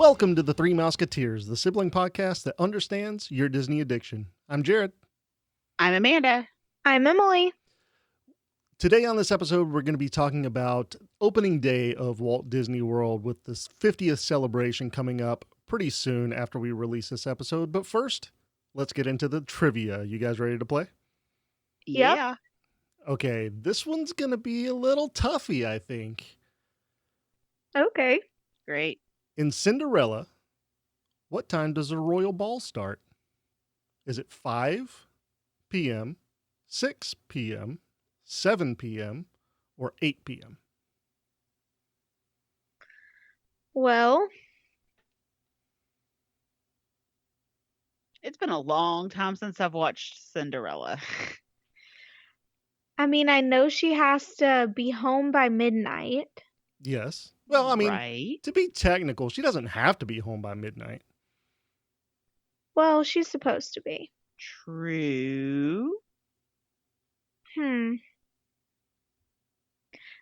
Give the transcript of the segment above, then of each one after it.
Welcome to the Three Mouseketeers, the sibling podcast that understands your Disney addiction. I'm Jared. I'm Amanda. I'm Emily. Today on this episode, we're going to be talking about opening day of Walt Disney World with this 50th celebration coming up pretty soon after we release this episode. But first, let's get into the trivia. You guys ready to play? Yeah. Okay, this one's going to be a little toughy, I think. Okay. Great. In Cinderella, what time does the royal ball start? Is it 5 p.m., 6 p.m., 7 p.m., or 8 p.m.? Well, It's been a long time since I've watched Cinderella. I mean, I know she has to be home by midnight. Yes. Well, I mean, right? to be technical, she doesn't have to be home by midnight. Well, she's supposed to be. True.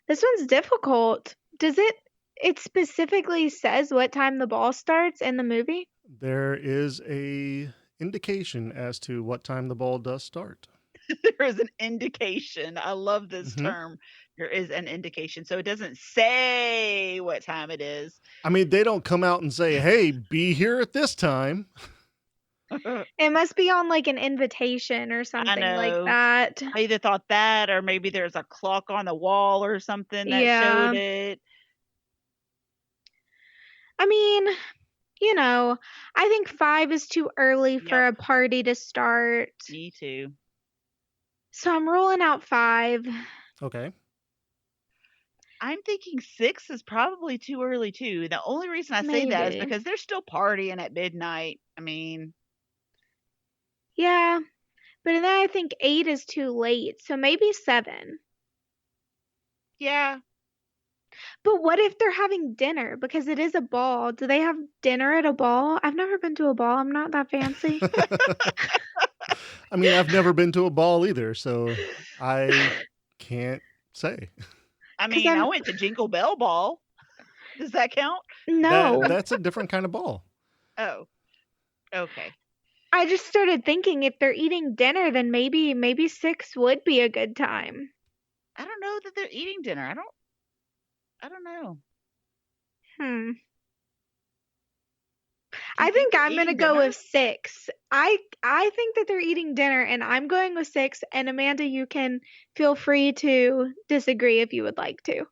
This one's difficult. Does it specifically says what time the ball starts in the movie? There is a indication as to what time the ball does start. There is an indication. I love this term. There is an indication. So it doesn't say what time it is. I mean, they don't come out and say, hey, be here at this time. It must be on like an invitation or something like that. I either thought that or maybe there's a clock on the wall or something that showed it. I mean, you know, I think 5 is too early for a party to start. Me too. So I'm rolling out 5. Okay. I'm thinking 6 is probably too early too. The only reason I say that is because they're still partying at midnight. I mean, yeah, but then I think 8 is too late, so maybe 7. Yeah. But what if they're having dinner? Because it is a ball. Do they have dinner at a ball? I've never been to a ball. I'm not that fancy. I mean, I've never been to a ball either, so I can't say. I mean, I went to Jingle Bell Ball. Does that count? No. That's a different kind of ball. Oh, okay. I just started thinking if they're eating dinner, then maybe 6 would be a good time. I don't know that they're eating dinner. I don't know. I think I'm going to go with 6. I think that they're eating dinner, and I'm going with 6. And Amanda, you can feel free to disagree if you would like to.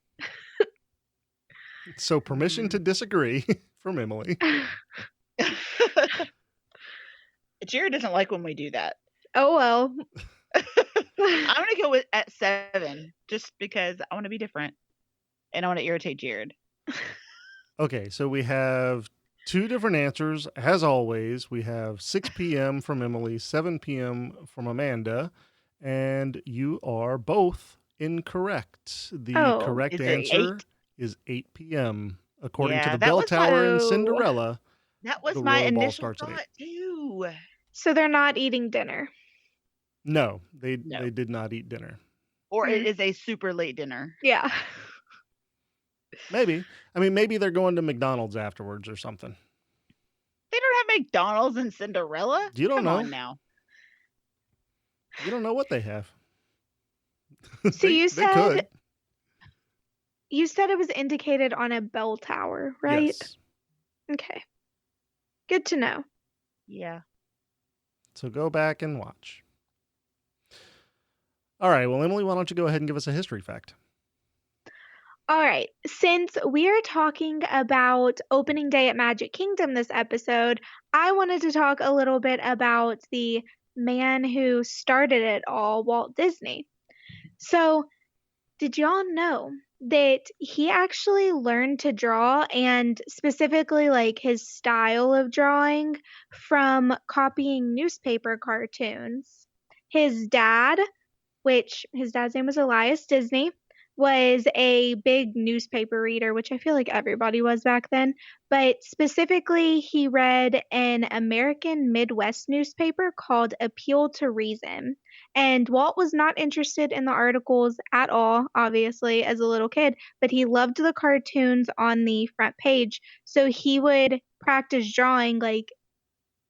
So permission to disagree from Emily. Jared doesn't like when we do that. Oh, well. I'm going to go at 7 just because I want to be different and I want to irritate Jared. Okay, so we have 2 different answers. As always, we have 6 p.m. from Emily, 7 p.m. from Amanda, and you are both incorrect. The correct answer is 8 p.m. According to the bell tower in Cinderella. That was my initial thought too. So they're not eating dinner. No, they did not eat dinner. Or it is a super late dinner. Yeah. Maybe. I mean, maybe they're going to McDonald's afterwards or something. They don't have McDonald's in Cinderella? You don't know. Come on now. You don't know what they have. So you said it was indicated on a bell tower, right? Yes. Okay. Good to know. Yeah. So go back and watch. All right. Well, Emily, why don't you go ahead and give us a history fact? All right. Since we are talking about opening day at Magic Kingdom this episode, I wanted to talk a little bit about the man who started it all, Walt Disney. So, did y'all know that he actually learned to draw, and specifically like his style of drawing, from copying newspaper cartoons? His dad, which his dad's name was Elias Disney, was a big newspaper reader, which I feel like everybody was back then. But specifically, he read an American Midwest newspaper called Appeal to Reason. And Walt was not interested in the articles at all, obviously, as a little kid, but he loved the cartoons on the front page. So he would practice drawing, like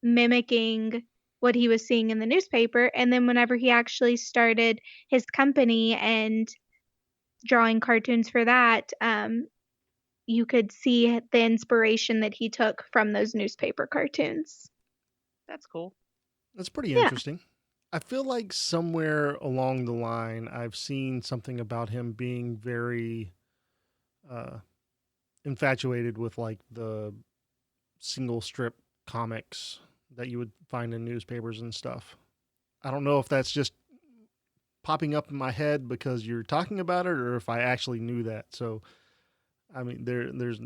mimicking what he was seeing in the newspaper. And then whenever he actually started his company and drawing cartoons for that, you could see the inspiration that he took from those newspaper cartoons. That's cool. That's pretty Yeah. interesting. I feel like somewhere along the line, I've seen something about him being very infatuated with like the single strip comics that you would find in newspapers and stuff. I don't know if that's just popping up in my head because you're talking about it or if I actually knew that. So, I mean, there's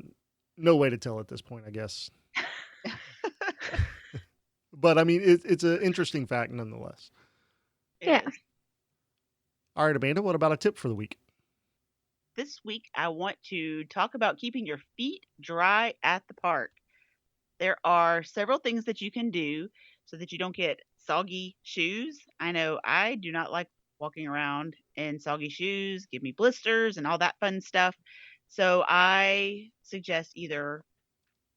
no way to tell at this point, I guess. But I mean, it's an interesting fact nonetheless. Yeah. All right, Amanda, what about a tip for the week? This week, I want to talk about keeping your feet dry at the park. There are several things that you can do so that you don't get soggy shoes. I know I do not like walking around in soggy shoes, give me blisters and all that fun stuff. So I suggest either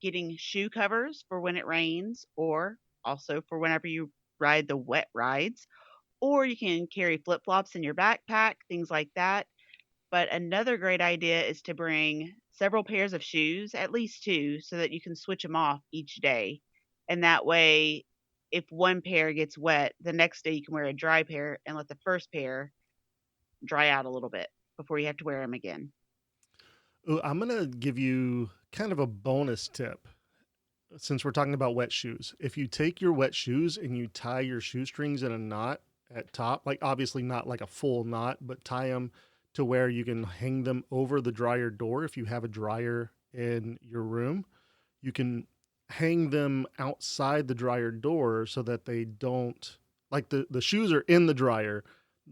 getting shoe covers for when it rains or also for whenever you ride the wet rides, or you can carry flip-flops in your backpack, things like that. But another great idea is to bring several pairs of shoes, at least two, so that you can switch them off each day. And that way, if one pair gets wet, the next day you can wear a dry pair and let the first pair dry out a little bit before you have to wear them again. Ooh, I'm going to give you kind of a bonus tip since we're talking about wet shoes. If you take your wet shoes and you tie your shoestrings in a knot at top, like obviously not like a full knot, but tie them to where you can hang them over the dryer door. If you have a dryer in your room, you can hang them outside the dryer door so that they don't, like the shoes are in the dryer,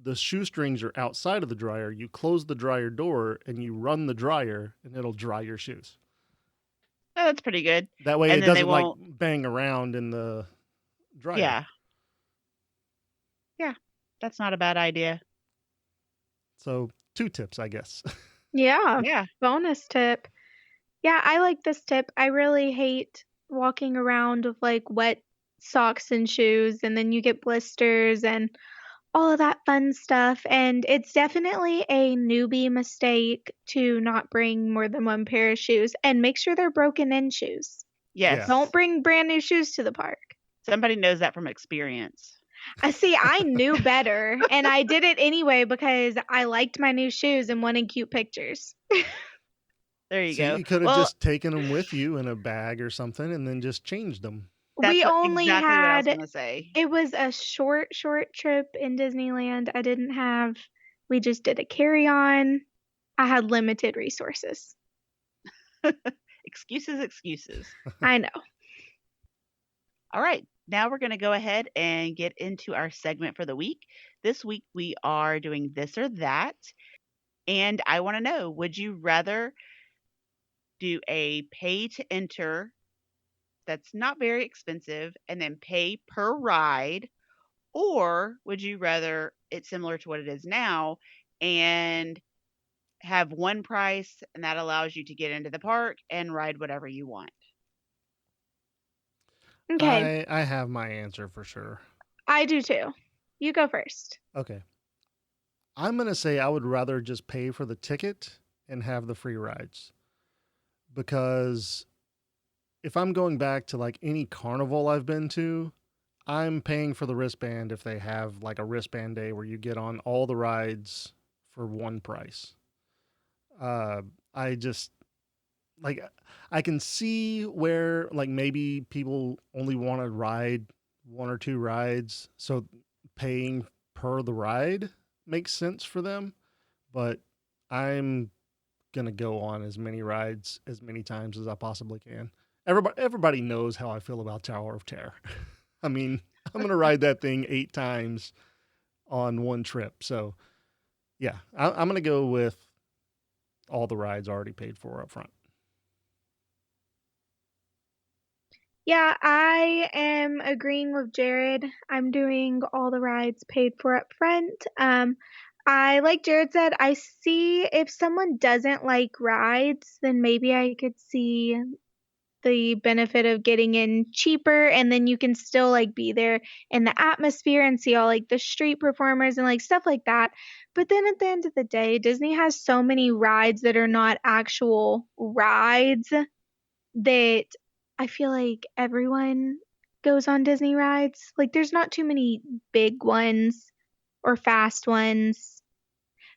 the shoestrings are outside of the dryer. You close the dryer door and you run the dryer and it'll dry your shoes. Oh, that's pretty good. That way And it then they doesn't like won't, bang around in the dryer. yeah. Yeah, that's not a bad idea. So 2 tips, I guess. Yeah. Yeah. Bonus tip. Yeah, I like this tip. I really hate walking around with like wet socks and shoes, and then you get blisters and all of that fun stuff. And it's definitely a newbie mistake to not bring more than one pair of shoes and make sure they're broken in shoes. Yes. Yeah. Don't bring brand new shoes to the park. Somebody knows that from experience. I see, I knew better and I did it anyway because I liked my new shoes and wanted cute pictures. There you See, go. you could have Well, just taken them with you in a bag or something and then just changed them. that's We only exactly what I was had, going to say. it was a short trip in Disneyland. I didn't have, we just did a carry-on. I had limited resources. Excuses. I know. All right. Now we're going to go ahead and get into our segment for the week. This week we are doing this or that. And I want to know, would you rather do a pay to enter that's not very expensive and then pay per ride? Or would you rather it's similar to what it is now and have one price and that allows you to get into the park and ride whatever you want? Okay, I have my answer for sure. I do too. You go first. Okay. I'm going to say I would rather just pay for the ticket and have the free rides. Because if I'm going back to like any carnival I've been to, I'm paying for the wristband if they have like a wristband day where you get on all the rides for one price. I just like I can see where like maybe people only want to ride 1 or 2 rides, so paying per the ride makes sense for them, but I'm gonna go on as many rides as many times as I possibly can. Everybody knows how I feel about Tower of Terror. I mean, I'm gonna ride that thing 8 times on one trip. So, yeah, I'm gonna go with all the rides already paid for up front. Yeah, I am agreeing with Jared. I'm doing all the rides paid for up front. I, like Jared said, I see if someone doesn't like rides, then maybe I could see the benefit of getting in cheaper, and then you can still like be there in the atmosphere and see all like the street performers and like stuff like that. But then at the end of the day, Disney has so many rides that are not actual rides that I feel like everyone goes on Disney rides. Like there's not too many big ones or fast ones.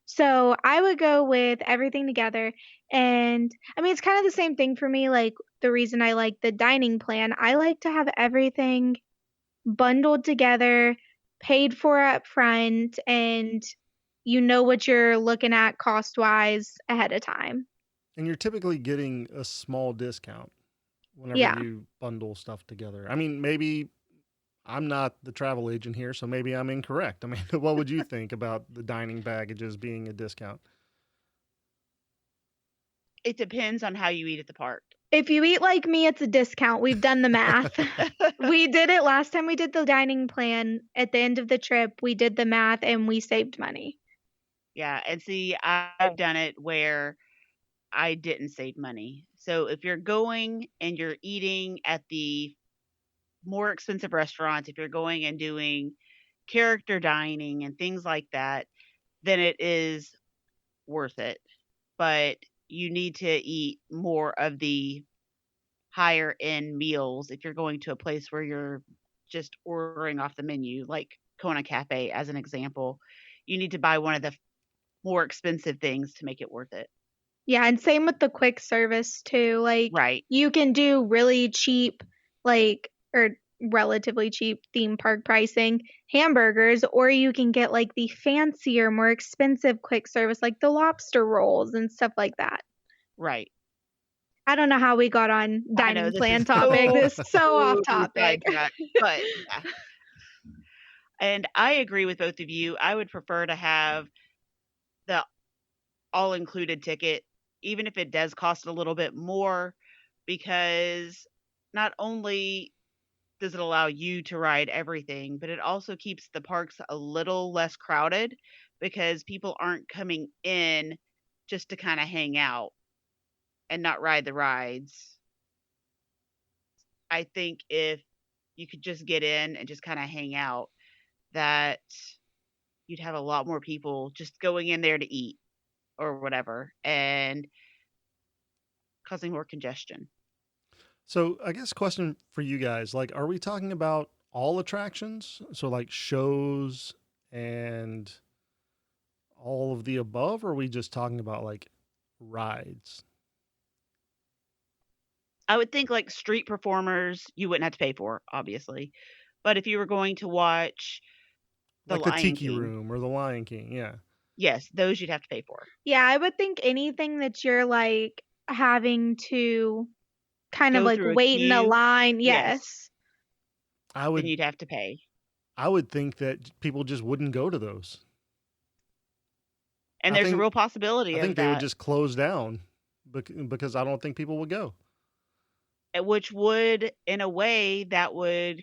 So I would go with everything together. And I mean, it's kind of the same thing for me. Like the reason I like the dining plan, I like to have everything bundled together, paid for up front, and you know what you're looking at cost wise ahead of time. And you're typically getting a small discount whenever Yeah. you bundle stuff together. I mean, maybe I'm not the travel agent here, so maybe I'm incorrect. I mean, what would you think about the dining packages being a discount? It depends on how you eat at the park. If you eat like me, it's a discount. We've done the math. We did it last time we did the dining plan. At the end of the trip, we did the math and we saved money. Yeah, and see, I've done it where I didn't save money. So if you're going and you're eating at the more expensive restaurants, if you're going and doing character dining and things like that, then it is worth it. But you need to eat more of the higher end meals if you're going to a place where you're just ordering off the menu, like Kona Cafe as an example. You need to buy one of the more expensive things to make it worth it. Yeah, and same with the quick service too. Like Right. you can do really cheap, like or relatively cheap theme park pricing hamburgers, or you can get like the fancier, more expensive quick service like the lobster rolls and stuff like that. Right. I don't know how we got on I know dining this plan is topic. This is so off totally topic. sidetracked, but yeah. And I agree with both of you. I would prefer to have the all included ticket, even if it does cost a little bit more, because not only does it allow you to ride everything, but it also keeps the parks a little less crowded because people aren't coming in just to kind of hang out and not ride the rides. I think if you could just get in and just kind of hang out, that you'd have a lot more people just going in there to eat or whatever and causing more congestion. So, I guess question for you guys, like, are we talking about all attractions? So, like shows and all of the above, or are we just talking about like rides? I would think like street performers, you wouldn't have to pay for, obviously. But if you were going to watch The Like the Lion Tiki King, Room or the Lion King, yeah. yes, those you'd have to pay for. Yeah, I would think anything that you're like having to kind of Go like through a wait in a queue, line. yes, Yes. I then would you'd have to pay. I would think that people just wouldn't go to those. And I there's a think real possibility I of think they would that, just close down because I don't think people would go. which would, in a way, that would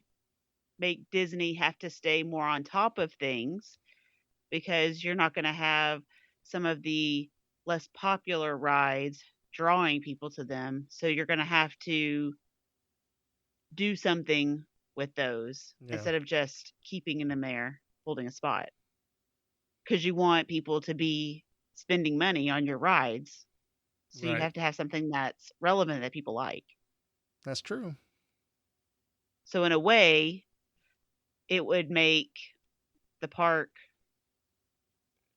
make Disney have to stay more on top of things because you're not going to have some of the less popular rides drawing people to them. So you're going to have to do something with those Yeah. instead of just keeping them there holding a spot because you want people to be spending money on your rides. So you Right. have to have something that's relevant that people like. That's true. So in a way, it would make the park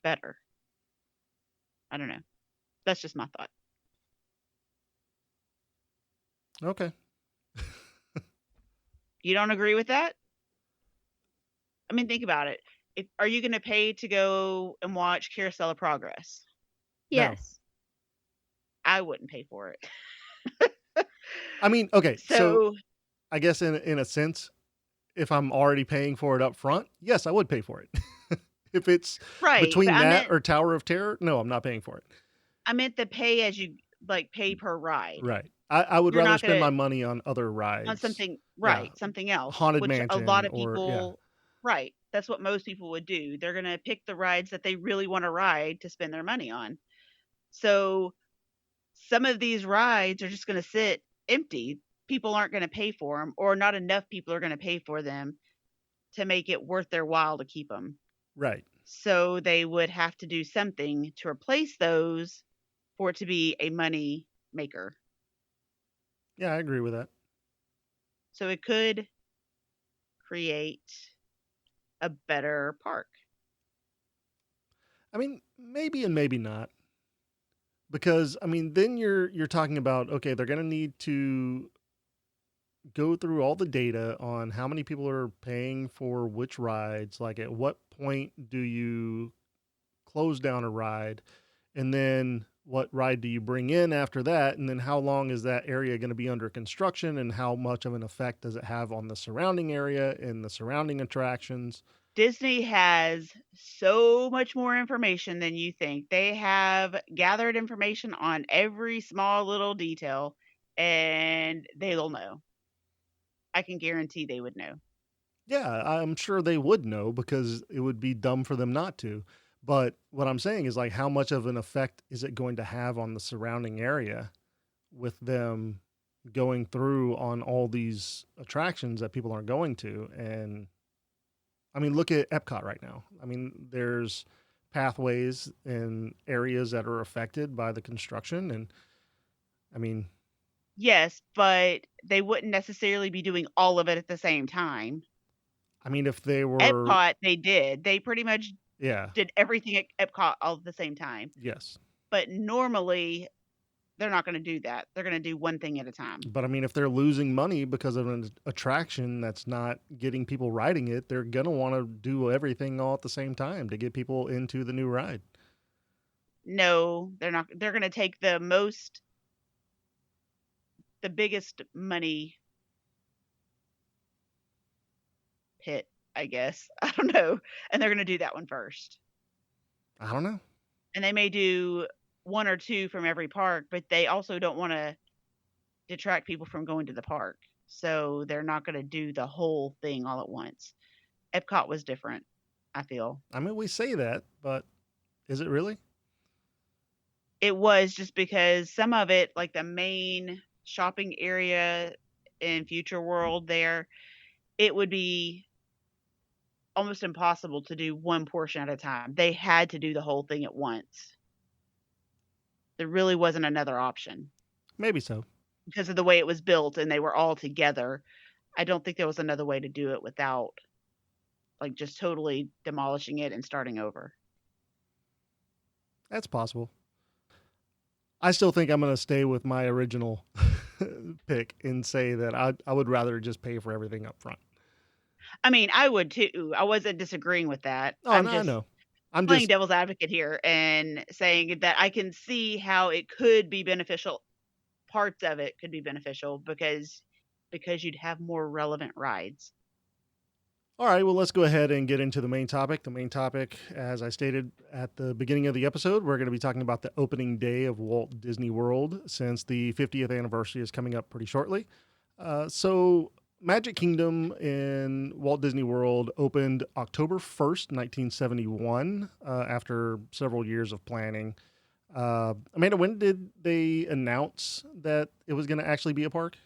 better. I don't know. That's just my thought. Okay. You don't agree with that? I mean, think about it. If are you going to pay to go and watch Carousel of Progress? No. Yes. I wouldn't pay for it. I mean, okay, so So I guess in a sense, if I'm already paying for it up front, yes, I would pay for it. If it's right, but between I that meant or Tower of Terror, no, I'm not paying for it. I meant the pay as you like pay per ride. Right. I would You're rather not spend gonna my money on other on rides. something Yeah. right, something else, Haunted which a lot Mansion of or yeah. people right, that's what most people would do. They're gonna pick the rides that they really wanna ride to spend their money on. So, some of these rides are just gonna sit empty. People aren't gonna pay for them, or not enough people are gonna pay for them to make it worth their while to keep them. Right. So, they would have to do something to replace those for it to be a money maker. Yeah, I agree with that. So, it could create a better park. I mean, maybe and maybe not. Because I mean, then you're talking about okay, they're going to need to go through all the data on how many people are paying for which rides, like at what point do you close down a ride, and then what ride do you bring in after that, and then how long is that area going to be under construction, and how much of an effect does it have on the surrounding area and the surrounding attractions. Disney has so much more information than you think. They have gathered information on every small little detail, and they'll know. I can guarantee they would know. Yeah, I'm sure they would know because it would be dumb for them not to. But what I'm saying is like how much of an effect is it going to have on the surrounding area with them going through on all these attractions that people aren't going to. And I mean, look at Epcot right now. I mean, there's pathways and areas that are affected by the construction. And I mean, Yes, but they wouldn't necessarily be doing all of it at the same time. if they were, Epcot, they did. They pretty much yeah, did everything at Epcot all at the same time. yes. But normally, they're not going to do that. They're going to do one thing at a time. But I mean, if they're losing money because of an attraction that's not getting people riding it, they're going to want to do everything all at the same time to get people into the new ride. No, they're not. They're going to take the biggest money pit, I guess. I don't know. And they're going to do that one first. I don't know. And they may do one or two from every park, but they also don't want to detract people from going to the park. So they're not going to do the whole thing all at once. Epcot was different, I feel. I mean, we say that, but is it really? It was just because some of it, like the main shopping area in Future World there, it would be almost impossible to do one portion at a time. They had to do the whole thing at once. There really wasn't another option Maybe so. because of the way it was built and they were all together. I don't think there was another way to do it without like just totally demolishing it and starting over. That's possible. I still think I'm going to stay with my original pick and say that I would rather just pay for everything up front. I mean, I would too. I wasn't disagreeing with that. Oh, no, I know. I'm playing just, devil's advocate here and saying that I can see how it could be beneficial. Parts of it could be beneficial because you'd have more relevant rides. all right, well, let's go ahead and get into the main topic. The main topic, as I stated at the beginning of the episode, we're going to be talking about the opening day of Walt Disney World since the 50th anniversary is coming up pretty shortly. So, Magic Kingdom in Walt Disney World opened October 1st, 1971, after several years of planning. Amanda, when did they announce that it was going to actually be a park?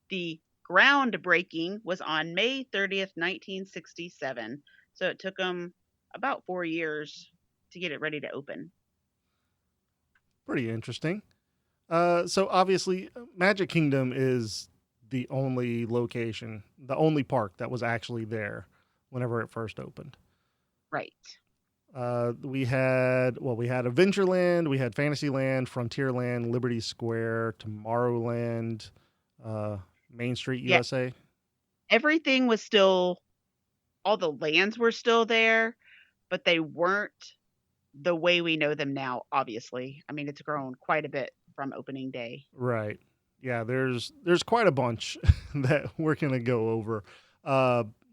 The groundbreaking was on May 30th, 1967. So it took them about 4 years to get it ready to open. Pretty interesting. So obviously, Magic Kingdom is the only location, the only park that was actually there whenever it first opened. Right. We had Adventureland, we had Fantasyland, Frontierland, Liberty Square, Tomorrowland, Main Street Yeah. USA. Everything was still, all the lands were still there, but they weren't the way we know them now, obviously. I mean, it's grown quite a bit from opening day. Right. Yeah, there's quite a bunch that we're gonna go over.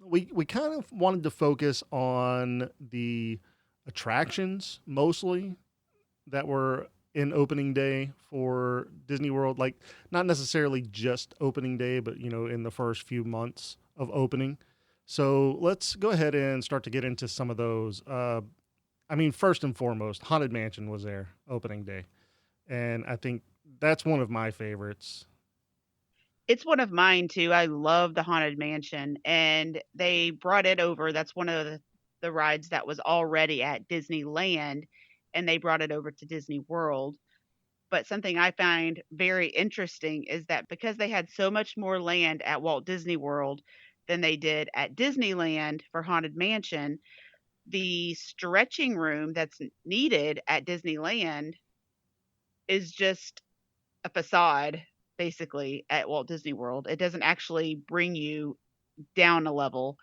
We kind of wanted to focus on the attractions mostly that were in opening day for Disney World? Like, not necessarily just opening day, but in the first few months of opening. So let's go ahead and start to get into some of those. First and foremost, Haunted Mansion was there opening day, and I think that's one of my favorites. It's one of mine too. I love the Haunted Mansion, and they brought it over. That's one of the rides that was already at Disneyland, and they brought it over to Disney World. But something I find very interesting is that because they had so much more land at Walt Disney World than they did at Disneyland for Haunted Mansion, the stretching room that's needed at Disneyland is just a facade basically at Walt Disney World. It doesn't actually bring you down a level.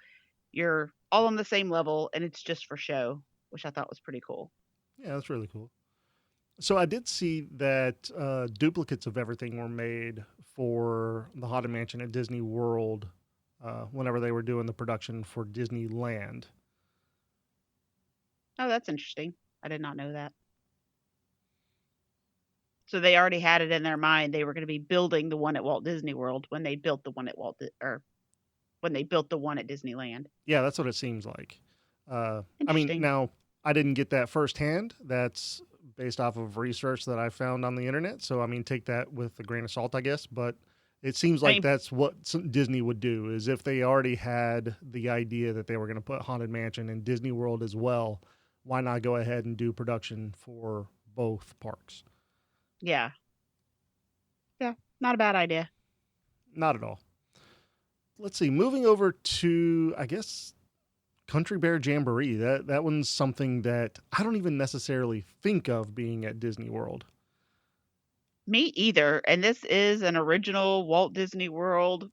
You're all on the same level and it's just for show, which I thought was pretty cool. Yeah, that's really cool. So I did see that duplicates of everything were made for the Haunted Mansion at Disney World whenever they were doing the production for Disneyland. Oh, that's interesting. I did not know that. So they already had it in their mind. They were going to be building the one at Walt Disney World when they built the one at or when they built the one at Disneyland. Yeah, that's what it seems like. Interesting. Now I didn't get that firsthand. That's based off of research that I found on the internet. So take that with a grain of salt, I guess. But it seems I like mean, that's what Disney would do is if they already had the idea that they were going to put Haunted Mansion in Disney World as well, why not go ahead and do production for both parks? yeah. Yeah, not a bad idea. Not at all. Let's see. Moving over to, I guess, Country Bear Jamboree. That one's something that I don't even necessarily think of being at Disney World. Me either. And this is an original Walt Disney World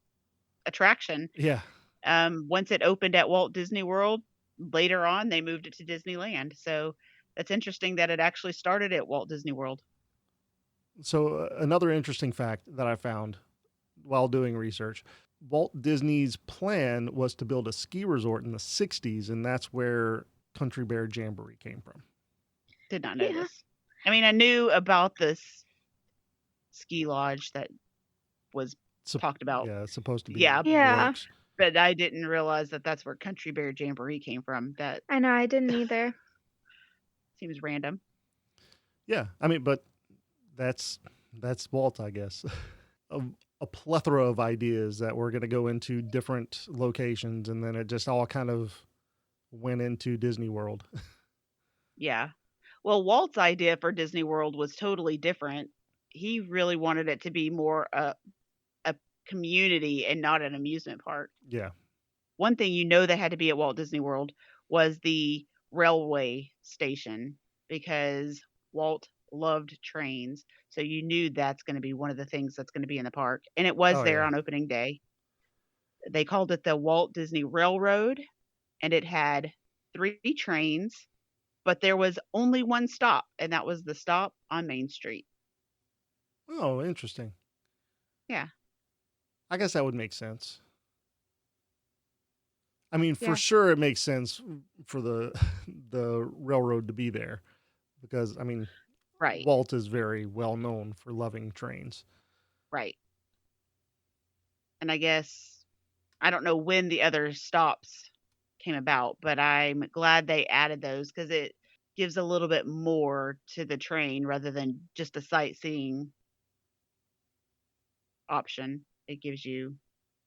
attraction. Yeah. Once it opened at Walt Disney World, later on they moved it to Disneyland. So that's interesting that it actually started at Walt Disney World. So another interesting fact that I found while doing research, Walt Disney's plan was to build a ski resort in the 60s, and that's where Country Bear Jamboree came from. Did not know this. I knew about this ski lodge that was talked about. Yeah, it's supposed to be. Yeah. But I didn't realize that that's where Country Bear Jamboree came from. That I know, I didn't either. seems random. Yeah, but that's Walt, I guess. A plethora of ideas that were going to go into different locations, and then it just all kind of went into Disney World. Yeah. Well, Walt's idea for Disney World was totally different. He really wanted it to be more a community and not an amusement park. Yeah. One thing they had to be at Walt Disney World was the railway station because Walt loved trains. So you knew that's going to be one of the things that's going to be in the park. And it was there on opening day. They called it the Walt Disney Railroad, and it had 3 trains, but there was only one stop, and that was the stop on Main Street. Oh, interesting. Yeah. I guess that would make sense. For sure it makes sense for the railroad to be there because right. Walt is very well known for loving trains. Right. And I guess I don't know when the other stops came about, but I'm glad they added those because it gives a little bit more to the train rather than just a sightseeing option. It gives you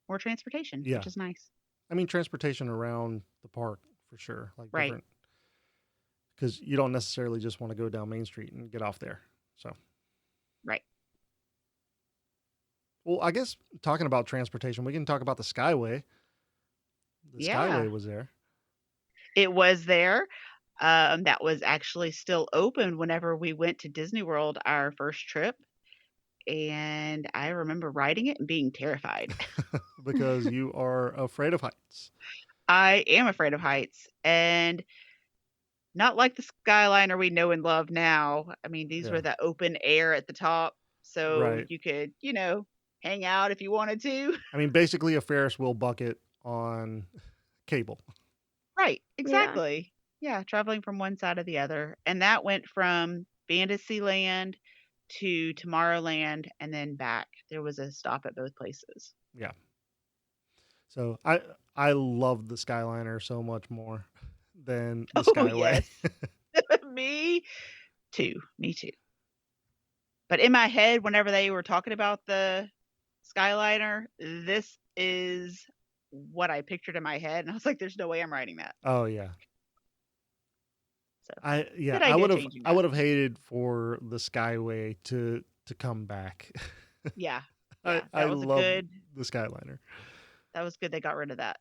more transportation, which is nice. Transportation around the park for sure. Right. Because you don't necessarily just want to go down Main Street and get off there. So. Right. Well, I guess talking about transportation, we can talk about the Skyway. The Skyway was there. It was there. That was actually still open whenever we went to Disney World our first trip. And I remember riding it and being terrified. Because you are afraid of heights. I am afraid of heights. And not like the Skyliner we know and love now. These were the open air at the top. So you could, hang out if you wanted to. Basically a Ferris wheel bucket on cable. Right. Exactly. Yeah. Traveling from one side to the other. And that went from Fantasyland to Tomorrowland and then back. There was a stop at both places. Yeah. So I love the Skyliner so much more than the Oh, Skyway. yes. Me too. Me too. But in my head, whenever they were talking about the Skyliner, this is what I pictured in my head. And I was like, there's no way I'm riding that. Oh yeah. So I good idea changing I that. would have hated for the Skyway to come back. Yeah. I Yeah. I love the Skyliner. That was good they got rid of that.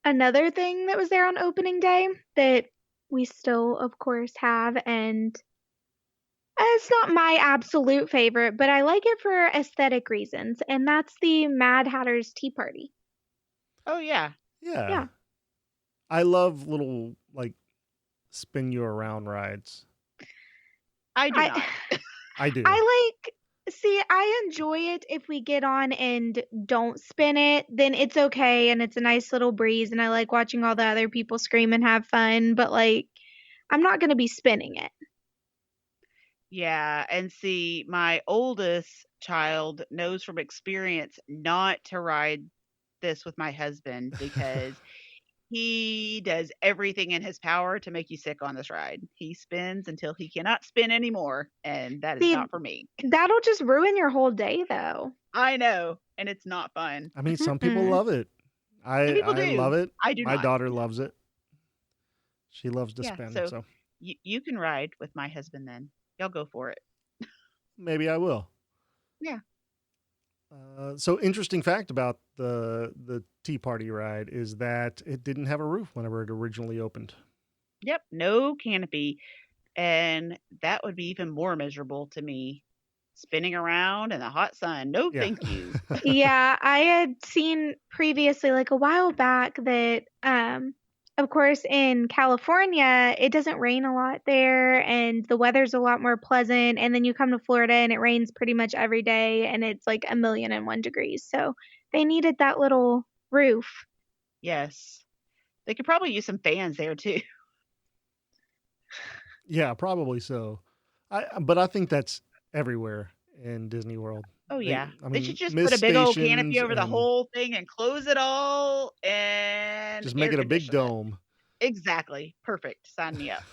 Another thing that was there on opening day that we still, of course, have, and it's not my absolute favorite, but I like it for aesthetic reasons, and that's the Mad Hatter's Tea Party. Oh, yeah. Yeah. Yeah. I love little like spin you around rides. I do not. I do. I enjoy it if we get on and don't spin it, then it's okay and it's a nice little breeze and I like watching all the other people scream and have fun, but like I'm not going to be spinning it. Yeah, and see, my oldest child knows from experience not to ride this with my husband because he does everything in his power to make you sick on this ride. He spins until he cannot spin anymore, and that is See, not for me. That'll just ruin your whole day though. I know, and it's not fun. I mean, some people love it. Some people I do. love it. I do My not. daughter loves it. She loves to Yeah, spin, so so you can ride with my husband then. Y'all go for it. maybe I will. Yeah. So interesting fact about the Tea Party ride is that it didn't have a roof whenever it originally opened. Yep, no canopy. And that would be even more miserable to me. Spinning around in the hot sun. No, Yeah. thank you. Yeah, I had seen previously, like a while back, that of course in California it doesn't rain a lot there and the weather's a lot more pleasant, and then you come to Florida and it rains pretty much every day and it's like 1,000,001 degrees. So they needed that little roof. Yes. They could probably use some fans there too. Yeah, probably so. But I think that's everywhere in Disney World. Oh yeah. I They mean, should just mist put a big old canopy stations over the and whole thing and close it all and just air make it a big condition it. dome. Exactly. Perfect. Sign me up.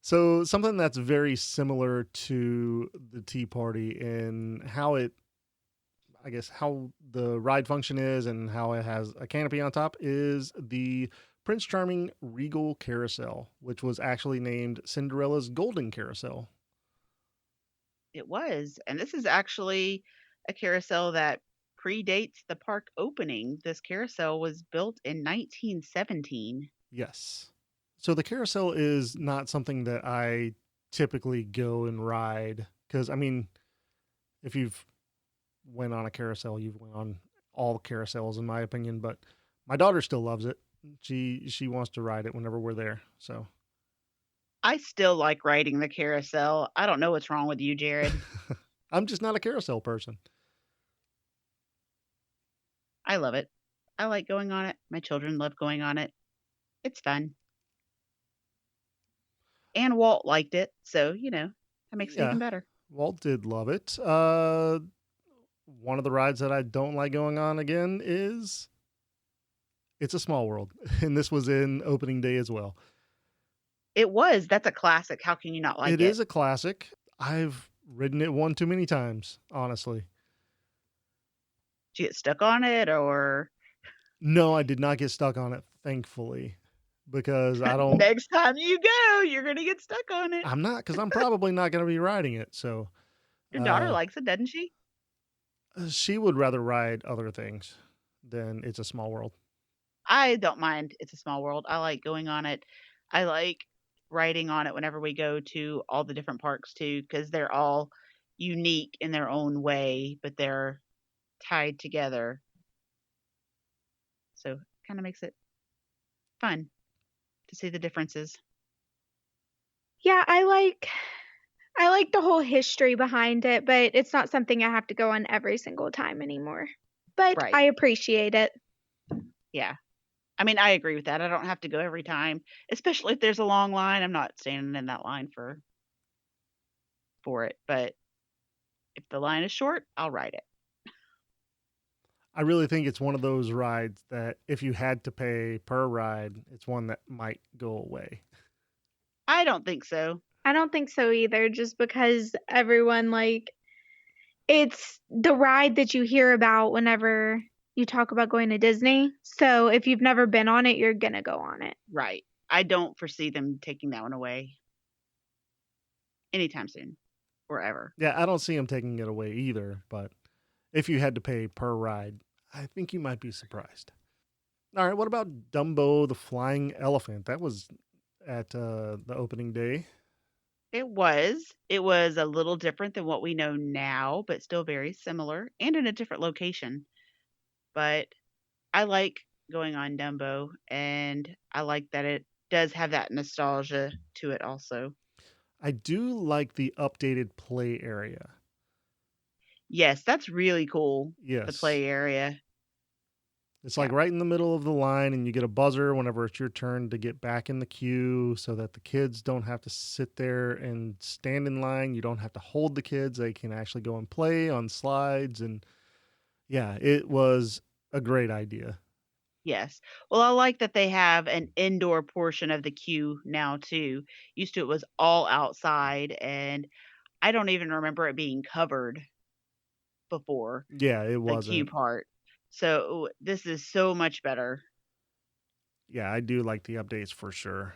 So something that's very similar to the Tea Party in how it, I guess, how the ride function is and how it has a canopy on top is the Prince Charming Regal Carousel, which was actually named Cinderella's Golden Carousel. It was. And this is actually a carousel that predates the park opening. This carousel was built in 1917. Yes. So the carousel is not something that I typically go and ride because, I mean, if you've went on a carousel, you've went on all carousels in my opinion, but my daughter still loves it. She wants to ride it whenever we're there. So I still like riding the carousel. I don't know what's wrong with you, Jared. I'm just not a carousel person. I love it. I like going on it. My children love going on it. It's fun. And Walt liked it, so, that makes it Yeah. even better. Walt did love it. One of the rides that I don't like going on again is It's a Small World, and this was in opening day as well. It was. That's a classic. How can you not like it? It is a classic. I've ridden it one too many times, honestly. Did you get stuck on it, or No, I did not get stuck on it, thankfully, because I don't. next time you go, you're going to get stuck on it? I'm not, because I'm probably not going to be riding it. So Your daughter likes it, doesn't she? she would rather ride other things than It's a Small World. I don't mind It's a Small World. I like going on it. I like riding on it whenever we go to all the different parks too, because they're all unique in their own way, but they're tied together. So it kind of makes it fun to see the differences. Yeah, I like the whole history behind it, but it's not something I have to go on every single time anymore. But Right. I appreciate it. Yeah. I mean, I agree with that. I don't have to go every time, especially if there's a long line. I'm not standing in that line for it, but if the line is short, I'll ride it. I really think it's one of those rides that if you had to pay per ride, it's one that might go away. I don't think so. I don't think so either, just because everyone, like, it's the ride that you hear about whenever you talk about going to Disney. So if you've never been on it, you're gonna go on it. Right. I don't foresee them taking that one away anytime soon or ever. Yeah, I don't see them taking it away either, but if you had to pay per ride, I think you might be surprised. All right, what about Dumbo the Flying Elephant? That was at the opening day. It was. It was a little different than what we know now, but still very similar and in a different location. But I like going on Dumbo, and I like that it does have that nostalgia to it also. I do like the updated play area. Yes, that's really cool. The Yes. play area. It's Yeah. like right in the middle of the line, and you get a buzzer whenever it's your turn to get back in the queue so that the kids don't have to sit there and stand in line. You don't have to hold the kids. They can actually go and play on slides. And yeah, it was a great idea. Yes. Well, I like that they have an indoor portion of the queue now too. Used to it was all outside, and I don't even remember it being covered before Yeah, it the queue wasn't. part. So this is so much better. Yeah, I do like the updates for sure.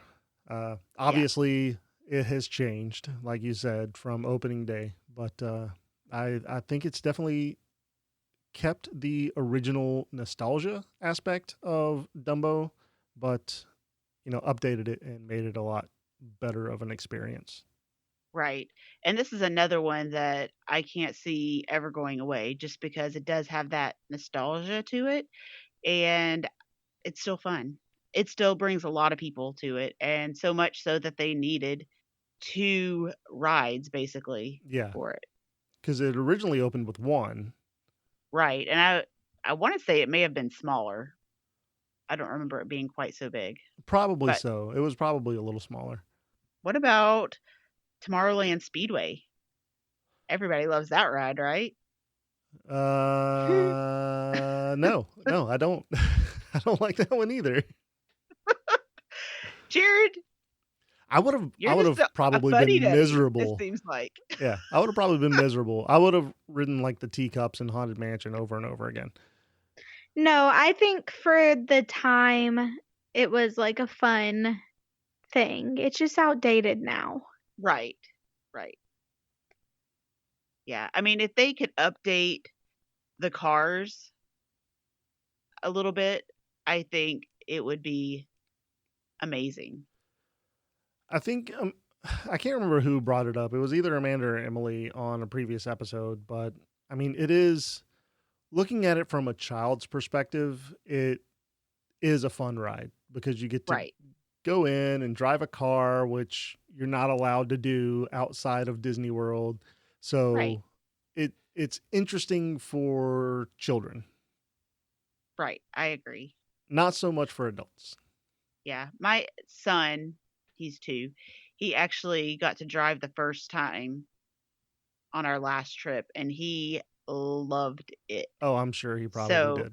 Yeah. Obviously, it has changed, like you said, from opening day, but I think it's definitely kept the original nostalgia aspect of Dumbo, but updated it and made it a lot better of an experience. Right. And this is another one that I can't see ever going away just because it does have that nostalgia to it and it's still fun. It still brings a lot of people to it and so much so that they needed 2 rides basically Yeah, for it. because it originally opened with one. Right. And I want to say it may have been smaller. I don't remember it being quite so big. Probably But so. It was probably a little smaller. what about Tomorrowland Speedway? Everybody loves that ride, right? No, I don't. I don't like that one either. Jared, I you're would just have a probably fuddy been duddy, it miserable. seems like. Yeah, I would have probably been miserable. I would have ridden like the teacups in Haunted Mansion over and over again. No, I think for the time it was like a fun thing. It's just outdated now. Right. Right. Yeah. I mean, if they could update the cars a little bit, I think it would be amazing. I think I can't remember who brought it up. It was either Amanda or Emily on a previous episode, but I mean, it is looking at it from a child's perspective. It is a fun ride because you get to Right. go in and drive a car, which you're not allowed to do outside of Disney World. Right. So it's interesting for children, Right. I agree. not so much for adults. Yeah. My son, he's 2. He actually got to drive the first time on our last trip and he loved it. Oh, I'm sure he probably So, did.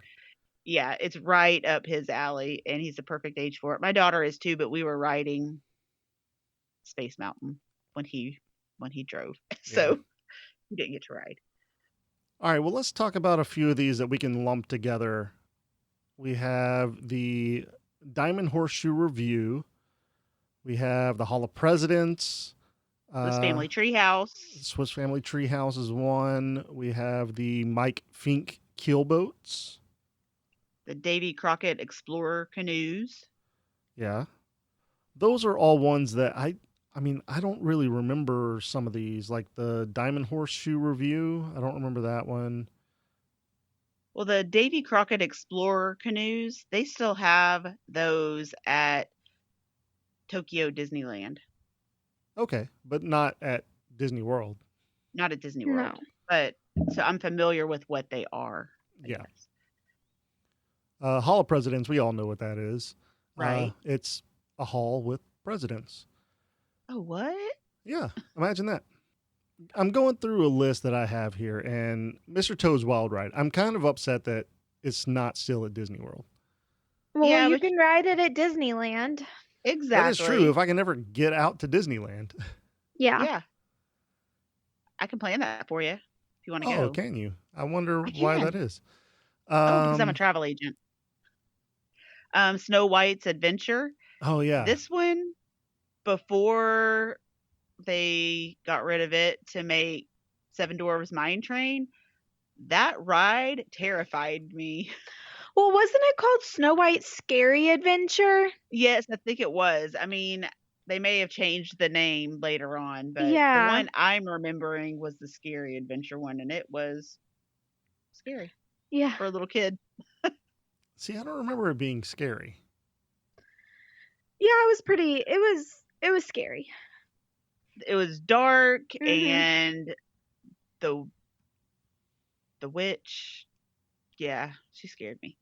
yeah, it's right up his alley and he's the perfect age for it. My daughter is too, but we were riding Space Mountain when he drove. Yeah. So, he didn't get to ride. All right. Well, let's talk about a few of these that we can lump together. We have the Diamond Horseshoe Review. We have the Hall of Presidents. Swiss Family Treehouse, Swiss Family Treehouse is one. We have the Mike Fink Keelboats. the Davy Crockett Explorer canoes. Yeah. Those are all ones that I mean, I don't really remember some of these, like the Diamond Horseshoe Review. I don't remember that one. Well, the Davy Crockett Explorer canoes, they still have those at Tokyo Disneyland, Okay, but not at Disney World. not at Disney No. World. But so I'm familiar with what they are, I Yeah. guess. Hall of Presidents, we all know what that is. Right. It's a hall with presidents. Oh, what? Yeah, imagine that. I'm going through a list that I have here, and Mr. Toad's Wild Ride. I'm kind of upset that it's not still at Disney World. Well, Yeah, you but can ride it at Disneyland. That is true. If exactly. I can never get out to Disneyland. Yeah. Yeah, I can plan that for you if you want to Oh, go. can you? I wonder I why that can. is. Oh, because I'm a Um. travel agent. Snow White's Adventure. Oh yeah. This one, before they got rid of it to make Seven Dwarfs Mine Train, that ride terrified me. Well, wasn't it called Snow White's Scary Adventure? Yes, I think it was. I mean, they may have changed the name later on, but the Yeah. one I'm remembering was the Scary Adventure one, and it was scary Yeah. for a little kid. See, I don't remember it being scary. Yeah, it was scary. It was dark, Mhm. and the the witch, yeah, she scared me.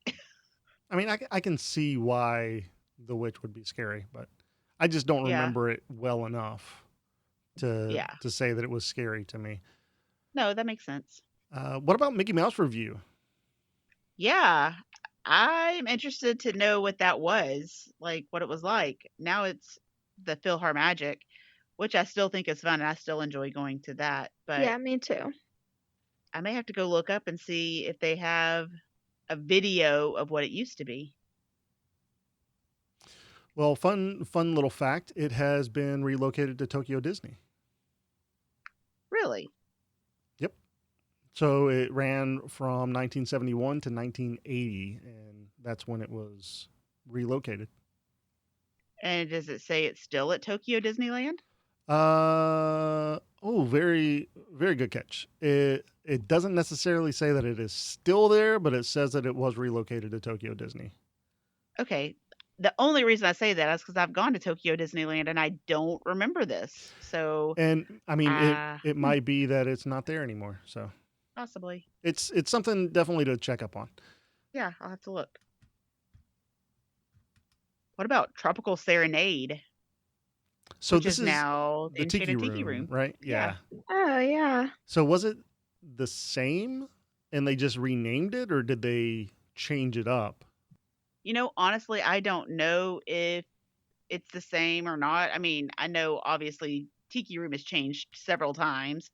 I mean, I can see why the witch would be scary, but I just don't Yeah, remember it well enough to yeah. say that it was scary to me. No, that makes sense. What about Mickey Mouse Review? Yeah, I'm interested to know what that was, like what it was like. Now it's the PhilharMagic, which I still think is fun, and I still enjoy going to that. But Yeah, me too. I may have to go look up and see if they have a video of what it used to be. Well, fun little fact: it has been relocated to Tokyo Disney. Really? Yep. So it ran from 1971 to 1980, and that's when it was relocated. And does it say it's still at Tokyo Disneyland? Very good catch. It doesn't necessarily say that it is still there, but it says that it was relocated to Tokyo Disney. Okay. The only reason I say that is because I've gone to Tokyo Disneyland and I don't remember this. So, And I mean, it hmm, might be that it's not there anymore. So possibly. it's something definitely to check up on. Yeah, I'll have to look. What about Tropical Serenade, So which this is is now the the Tiki Enchanted Tiki Room, Room? right? Yeah. Yeah. Oh, yeah. So was it the same, and they just renamed it, or did they change it up? Honestly, I don't know if it's the same or not. I mean, I know obviously Tiki Room has changed several times.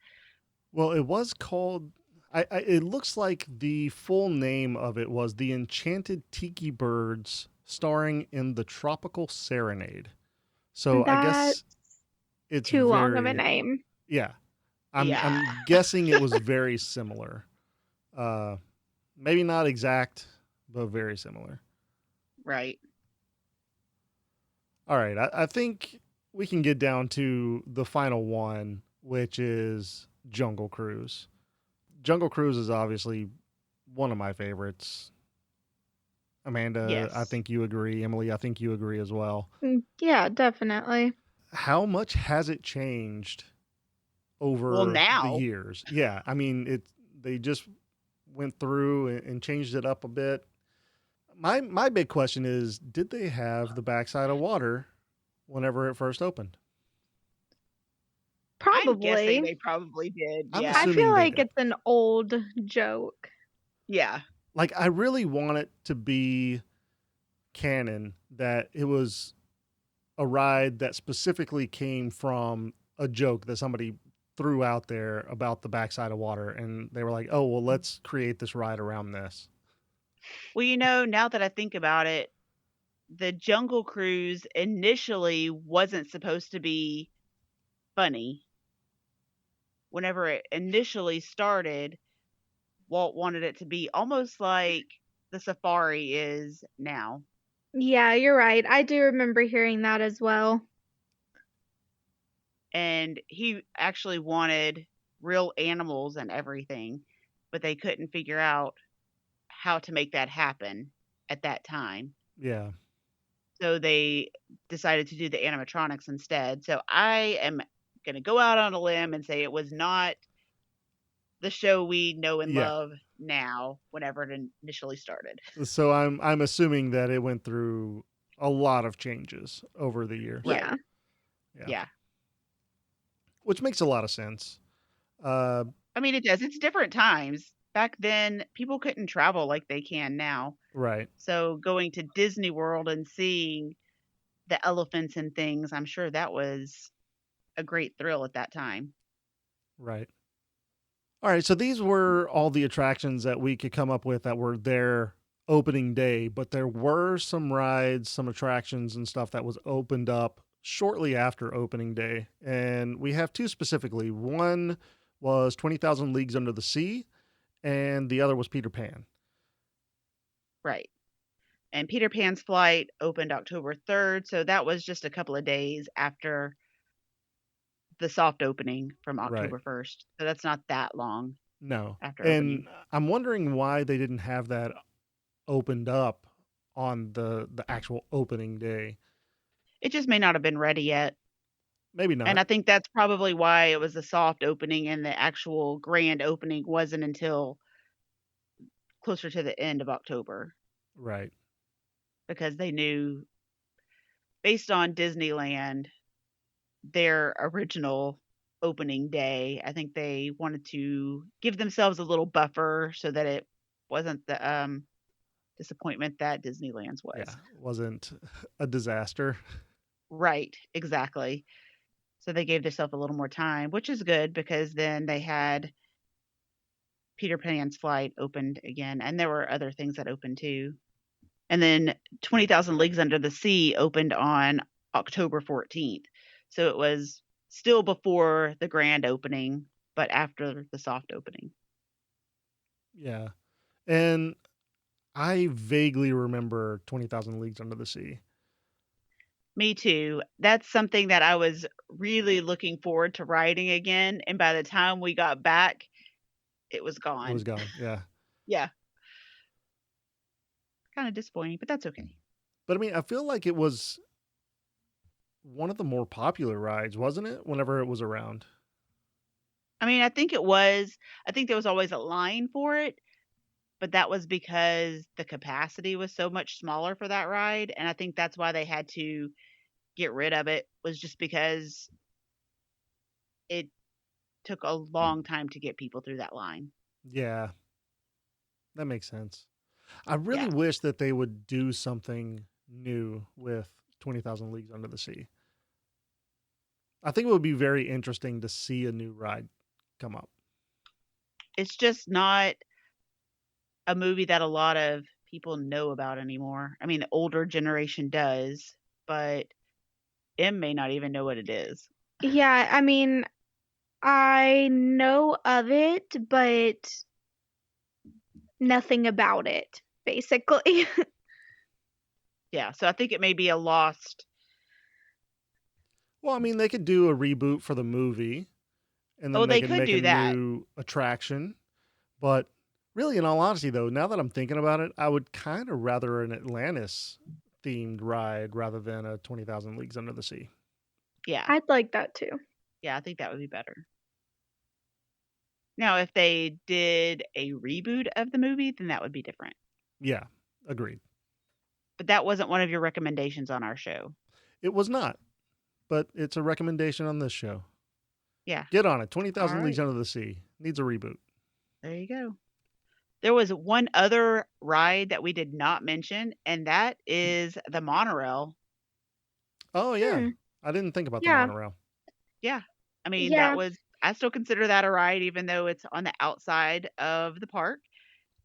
Well, it was called. It looks like the full name of it was the Enchanted Tiki Birds, starring in the Tropical Serenade. So I That's guess it's too long of a very name. yeah. Yeah. I'm guessing it was very similar. Uh, Maybe not exact, but very similar. Right. All right, I think we can get down to the final one, which is Jungle Cruise. Jungle Cruise is obviously one of my favorites. Amanda, I Yes. think you agree. Emily, I think you agree as well. Yeah, definitely. How much has it changed Well, over the now, years? Yeah, I mean, they just went through and changed it up a bit. My big question is, did they have the backside of water whenever it first opened? I'm guessing Probably. they probably did. I'm Yeah. I feel assuming they like did. it's an old joke. Yeah. Like, I really want it to be canon that it was a ride that specifically came from a joke that somebody threw out there about the backside of water, and they were like, "Oh, well, let's create this ride around this." Well, now that I think about it, the Jungle Cruise initially wasn't supposed to be funny. Whenever it initially started, Walt wanted it to be almost like the safari is now. Yeah, you're right. I do remember hearing that as well. And he actually wanted real animals and everything, but they couldn't figure out how to make that happen at that time. Yeah, So they decided to do the animatronics instead. So I am going to go out on a limb and say it was not the show we know and Yeah. love now whenever it initially started. So I'm assuming that it went through a lot of changes over the years. Right. Yeah. Yeah. Yeah. Which makes a lot of sense. Uh, I mean, it does. It's different times. Back then, people couldn't travel like they can now. right. So going to Disney World and seeing the elephants and things, I'm sure that was a great thrill at that time. Right. All right. So these were all the attractions that we could come up with that were there opening day, but there were some rides, some attractions and stuff that was opened up shortly after opening day. And we have two specifically. One was 20,000 Leagues Under the Sea, and the other was Peter Pan. Right. And Peter Pan's flight opened October 3rd, so that was just a couple of days after the soft opening from Right. October 1st. So that's not that long No. after opening. And I'm wondering why they didn't have that opened up on the actual opening day. It just may not have been ready yet. Maybe And not. I think that's probably why it was a soft opening and the actual grand opening wasn't until closer to the end of October Right. because they knew, based on Disneyland, their original opening day, I think they wanted to give themselves a little buffer so that it wasn't the disappointment that Disneyland's was. Yeah. Wasn't a disaster. Right, exactly. So they gave themselves a little more time, which is good because then they had Peter Pan's flight opened again, and there were other things that opened too. And then 20,000 Leagues Under the Sea opened on October 14th. So it was still before the grand opening, but after the soft opening. Yeah. And I vaguely remember 20,000 Leagues Under the Sea. Me too. That's something that I was really looking forward to riding again. And by the time we got back, it was It was gone. gone. Yeah. Yeah. Kind of disappointing, but that's okay. But I mean, I feel like it was one of the more popular rides, wasn't it? Whenever it was around. I mean, I think it was. I think there was always a line for it, but that was because the capacity was so much smaller for that ride. And I think that's why they had to get rid of it, was just because it took a long time to get people through that line. Yeah. That makes sense. I really Yeah. wish that they would do something new with 20,000 Leagues Under the Sea. I think it would be very interesting to see a new ride come up. It's just not a movie that a lot of people know about anymore. I mean, the older generation does, but M may not even know what it is. Yeah, I mean, I know of it, but nothing about it, basically. Yeah, so I think it may be a lost. Well, I mean, they could do a reboot for the movie and Oh, then they they could could make a do that. new attraction. But really, in all honesty, though, now that I'm thinking about it, I would kind of rather an Atlantis themed ride rather than a 20,000 Leagues Under the Sea. Yeah. I'd like that too. Yeah, I think that would be better. Now, if they did a reboot of the movie, then that would be different. Yeah, agreed. But that wasn't one of your recommendations on our show. It was not, but it's a recommendation on this show. Yeah. Get on it. 20,000 All Leagues right. Under the Sea needs a reboot. There you go. There was one other ride that we did not mention, and that is the monorail. Oh, yeah. Hmm. I didn't think about the Yeah. monorail. Yeah. I mean, Yeah. I still consider that a ride, even though it's on the outside of the park.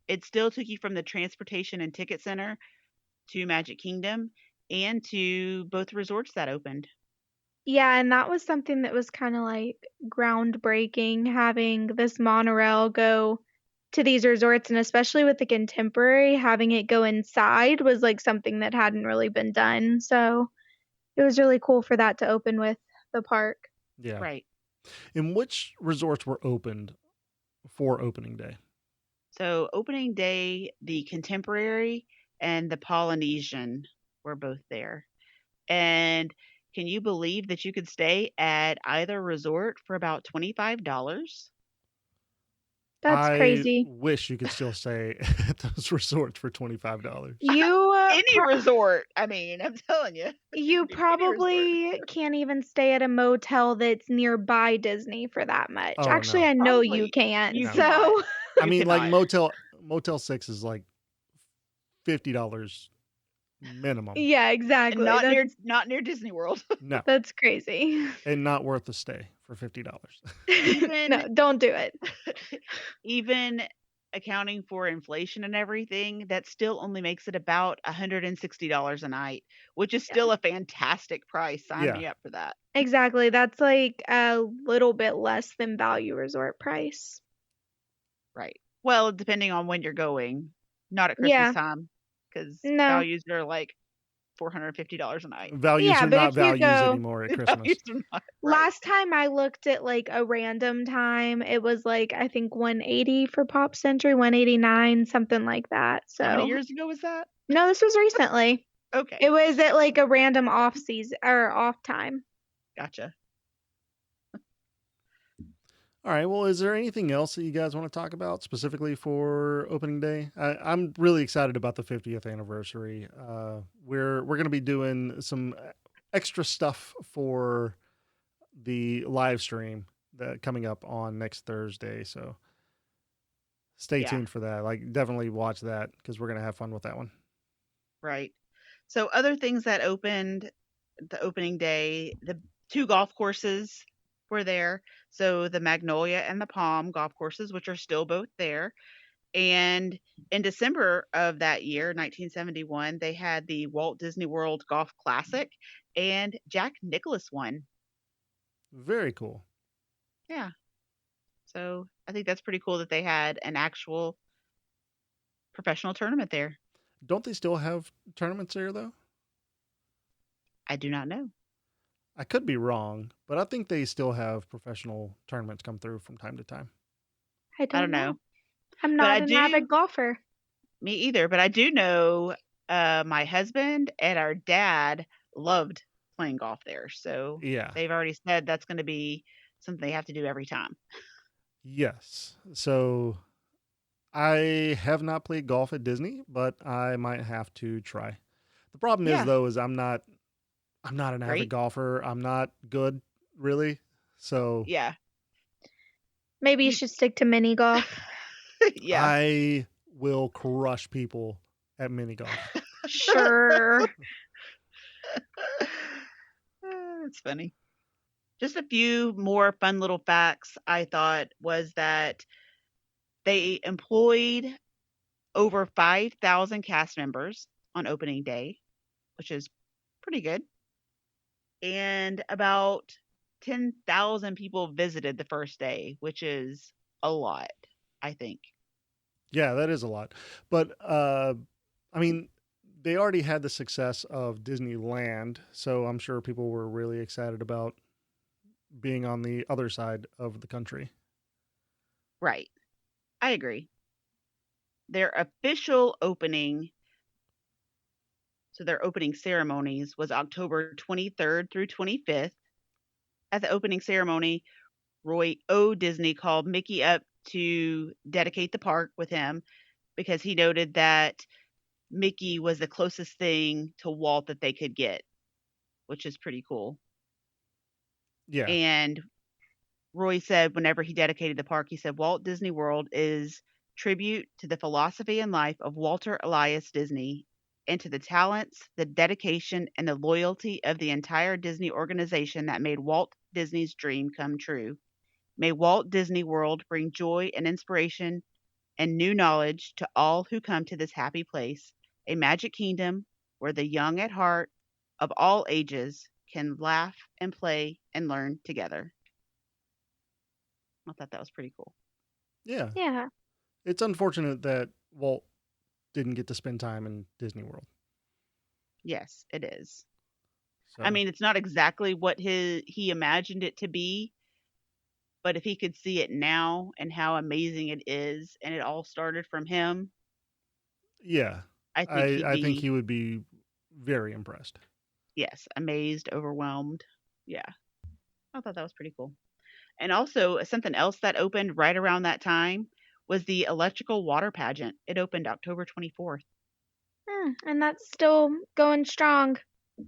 It still took you from the transportation and ticket center to Magic Kingdom and to both resorts that opened. Yeah, and that was something that was kind of like groundbreaking, having this monorail go to these resorts, and especially with the contemporary, having it go inside was like something that hadn't really been done. So it was really cool for that to open with the park. Yeah. Right. And which resorts were opened for opening day? So opening day, the Contemporary and the Polynesian were both there. And can you believe that you could stay at either resort for about $25? That's I crazy. wish you could still stay at those resorts for $25. You Any resort. I mean, I'm telling you. you Any resort. probably can't even stay at a motel that's nearby Disney for that much. Oh, Actually, no. I know you Probably can't. you No. cannot. So, I You mean, like cannot. Motel 6 is like $50 minimum. yeah, And exactly. not near Disney World. No, That's crazy. and not worth the stay for $50. Even No, don't do it. even accounting for inflation and everything, that still only makes it about $160 a night, which is Yeah. still a fantastic price. Sign Yeah. me up for that. Exactly. That's like a little bit less than value resort price. Right. Well, depending on when you're going, not at Christmas Yeah. time, because No. values are like $450 a night. Values Yeah, are but not if you values go anymore at Values Christmas. are not right. last time I looked at like a random time, it was like I think 180 for Pop Century, 189, something like that. How many So, years ago was that? no, this was recently. Okay, It was at like a random off season or off time. gotcha. All right. Well, is there anything else that you guys want to talk about specifically for opening day? I'm really excited about the 50th anniversary. We're going to be doing some extra stuff for the live stream that coming up on next Thursday. So stay Yeah. tuned for that. Like, definitely watch that because we're going to have fun with that one. Right. So other things that opened the opening day, the 2 golf courses were there. So the Magnolia and the Palm golf courses, which are still both there. And in December of that year, 1971, they had the Walt Disney World Golf Classic, and Jack Nicklaus won. Very cool. Yeah. So I think that's pretty cool that they had an actual professional tournament there. Don't they still have tournaments there though? I do not know. I could be wrong, but I think they still have professional tournaments come through from time to time. I I don't don't know. know. I'm But not I an avid do, golfer. me either, but I do know my husband and our dad loved playing golf there. So Yeah. they've already said that's going to be something they have to do every time. Yes. So I have not played golf at Disney, but I might have to try. The problem is Yeah. though is I'm not an avid Great. golfer. I'm not good really. So Yeah. Maybe you You, should stick to mini golf. yeah. I will crush people at mini golf. Sure. It's funny. Just a few more fun little facts I thought was that they employed over 5,000 cast members on opening day, which is pretty good. And about 10,000 people visited the first day, which is a lot, I think. Yeah, that is a lot. But I mean, they already had the success of Disneyland, so I'm sure people were really excited about being on the other side of the country. Right. I agree. Their official opening, so their opening ceremonies was October 23rd through 25th. At the opening ceremony, Roy O. Disney called Mickey up to dedicate the park with him because he noted that Mickey was the closest thing to Walt that they could get, which is pretty cool. Yeah. And Roy said whenever he dedicated the park, he said Walt Disney World is tribute to the philosophy and life of Walter Elias Disney and to the talents, the dedication, and the loyalty of the entire Disney organization that made Walt Disney's dream come true. May Walt Disney World bring joy and inspiration and new knowledge to all who come to this happy place, a magic kingdom where the young at heart of all ages can laugh and play and learn together. I thought that was pretty cool. Yeah. Yeah. It's unfortunate that Walt didn't get to spend time in Disney World. Yes, it is. So I mean, it's not exactly what he imagined it to be, but if he could see it now and how amazing it is, and it all started from him, yeah, I think he'd I think be, he would be very impressed. yes, amazed, overwhelmed. Yeah, I thought that was pretty cool. And also, something else that opened right around that time was the electrical water pageant. It opened October 24th. And that's still going strong.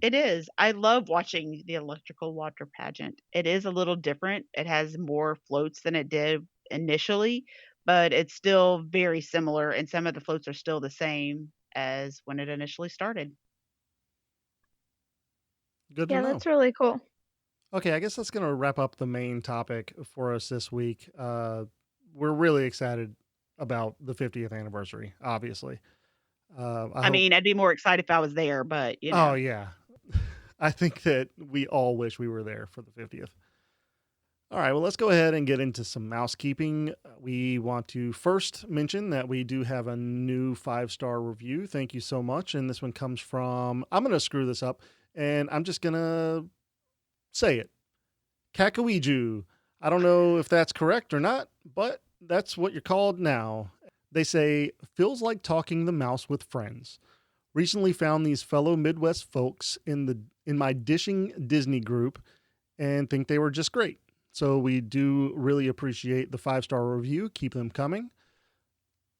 It is. I love watching the electrical water pageant. It is a little different. It has more floats than it did initially, but it's still very similar, and some of the floats are still the same as when it initially started. Good to Yeah, know. that's really cool. Okay, I guess that's going to wrap up the main topic for us this week. We're really excited about the 50th anniversary, obviously. I mean, I'd be more excited if I was there, but Oh, yeah. I think that we all wish we were there for the 50th. All right, well, let's go ahead and get into some mousekeeping. We want to first mention that we do have a new 5-star review. Thank you so much. And this one comes from, I'm going to screw this up, and I'm just going to say it. Kakawiju. I don't know if that's correct or not, but that's what you're called now. They say, feels like talking the mouse with friends. Recently found these fellow Midwest folks in my Dishing Disney group and think they were just great. So we do really appreciate the 5-star review. Keep them coming.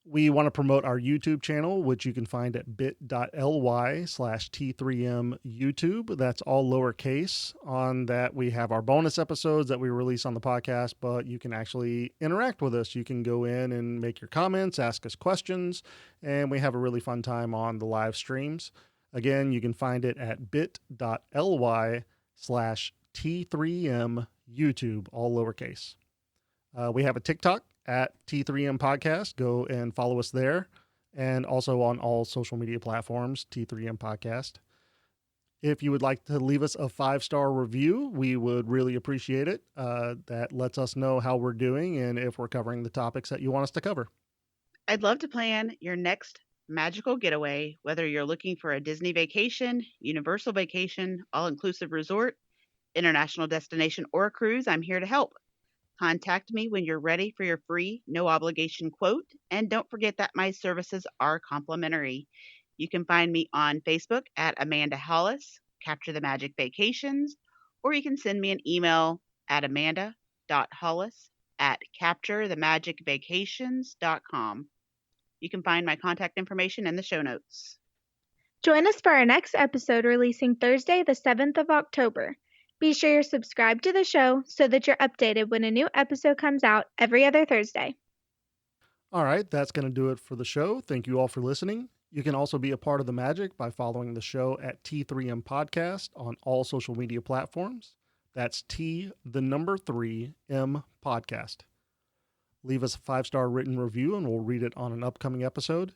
We want to promote our YouTube channel, which you can find at bit.ly/T3M YouTube. That's all lowercase. On that, we have our bonus episodes that we release on the podcast, but you can actually interact with us. You can go in and make your comments, ask us questions, and we have a really fun time on the live streams. Again, you can find it at bit.ly/T3M YouTube, all lowercase. We have a TikTok at T3M Podcast. Go and follow us there. And also on all social media platforms, T3M Podcast. If you would like to leave us a 5-star review, we would really appreciate it. That lets us know how we're doing and if we're covering the topics that you want us to cover. I'd love to plan your next magical getaway, whether you're looking for a Disney vacation, Universal vacation, all-inclusive resort, international destination, or a cruise. I'm here to help. Contact me when you're ready for your free, no obligation quote. And don't forget that my services are complimentary. You can find me on Facebook at Amanda.hollis, Capture the Magic Vacations, or you can send me an email at amanda.hollis@capturethemagicvacations.com. You can find my contact information in the show notes. Join us for our next episode releasing Thursday, the 7th of October. Be sure you're subscribed to the show so that you're updated when a new episode comes out every other Thursday. All right, that's going to do it for the show. Thank you all for listening. You can also be a part of the magic by following the show at T3M Podcast on all social media platforms. That's T3M Podcast. Leave us a 5-star written review and we'll read it on an upcoming episode.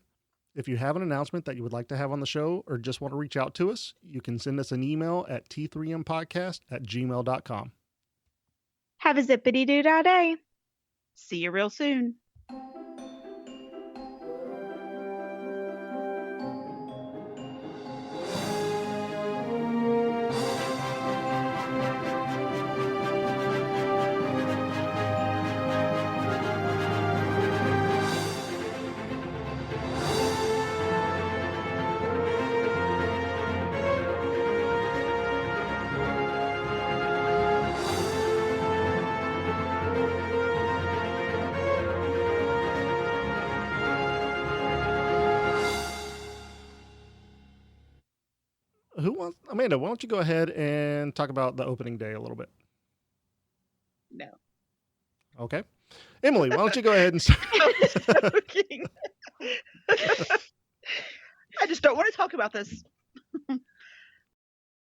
If you have an announcement that you would like to have on the show or just want to reach out to us, you can send us an email at t3mpodcast@gmail.com. Have a zippity-doo-dah day. See you real soon. Amanda, why don't you go ahead and talk about the opening day a little bit? No. Okay. Emily, why don't you go ahead and start? I was joking. I just don't want to talk about this.